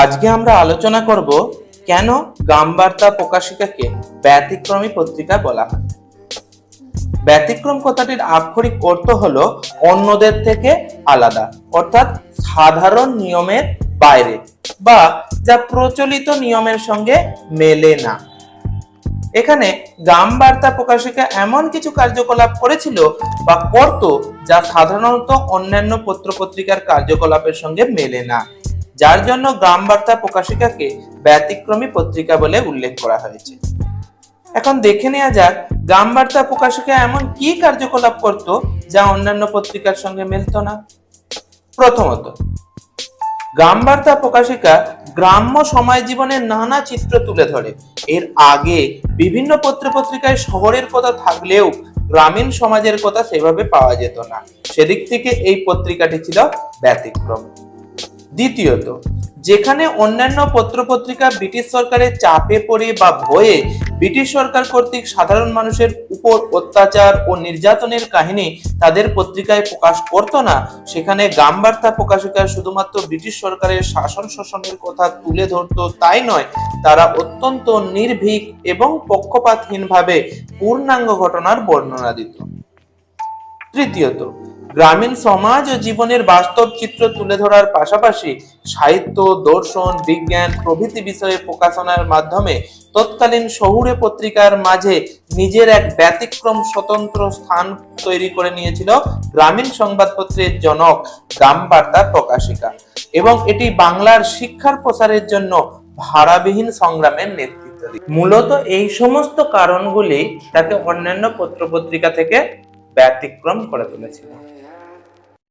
আজকে আমরা আলোচনা করব কেন গ্রামবার্তা প্রকাশিকাকে ব্যতিক্রমী পত্রিকা বলা হয়। ব্যতিক্রম কথাটির আক্ষরিক অর্থ হলো অন্যদের থেকে আলাদা, অর্থাৎ সাধারণ নিয়মের বাইরে বা যা প্রচলিত নিয়মের সঙ্গে মেলে না। এখানে গ্রামবার্তা প্রকাশিকা এমন কিছু কার্যকলাপ করেছিল বা করত যা সাধারণত অন্যান্য পত্রপত্রিকার কার্যকলাপের সঙ্গে মেলে না, যার জন্য গ্রামবার্তা প্রকাশিকাকে ব্যতিক্রমী পত্রিকা বলে উল্লেখ করা হয়েছে। এখন দেখে নেওয়া যাক গ্রামবার্তা প্রকাশিকা এমন কি কার্যকলাপ করত যা অন্যান্য পত্রিকার সঙ্গে মিলত না। প্রথমত, গ্রামবার্তা প্রকাশিকা গ্রাম্য সমাজ জীবনের নানা চিত্র তুলে ধরে। এর আগে বিভিন্ন পত্রপত্রিকায় শহরের কথা থাকলেও গ্রামীণ সমাজের কথা সেভাবে পাওয়া যেত না। সেদিক থেকে এই পত্রিকাটি ছিল ব্যতিক্রম। দ্বিতীয়ত, যেখানে অন্যান্য পত্রপত্রিকা ব্রিটিশ সরকারের চাপে পড়ে বা ভয়ে ব্রিটিশ সরকার কর্তৃক সাধারণ মানুষের উপর অত্যাচার ও নির্যাতনের কাহিনী তাদের পত্রিকায় প্রকাশ করত না, সেখানে গ্রামবার্তা প্রকাশিকা শুধুমাত্র ব্রিটিশ সরকারের শাসন শোষণের কথা তুলে ধরত তাই নয়, তারা অত্যন্ত নির্ভীক এবং পক্ষপাতহীনভাবে পূর্ণাঙ্গ ঘটনার বর্ণনা দিত। তৃতীয়ত, গ্রামীণ সমাজ ও জীবনের বাস্তব চিত্র তুলে ধরার পাশাপাশি সাহিত্য, দর্শন, বিজ্ঞান প্রভৃতি বিষয়ে প্রকাশনার মাধ্যমে তৎকালীন শহুরে পত্রিকার মাঝে নিজের এক ব্যতিক্রম স্বতন্ত্র স্থান তৈরি করে নিয়েছিল গ্রামীণ সংবাদপত্রের জনক গ্রামবার্তা প্রকাশিকা, এবং এটি বাংলার শিক্ষার প্রসারের জন্য ভাড়াবিহীন সংগ্রামের নেতৃত্ব দিত। মূলত এই সমস্ত কারণগুলি তাকে অন্যান্য পত্রপত্রিকা থেকে ব্যতিক্রম করে তুলেছিল।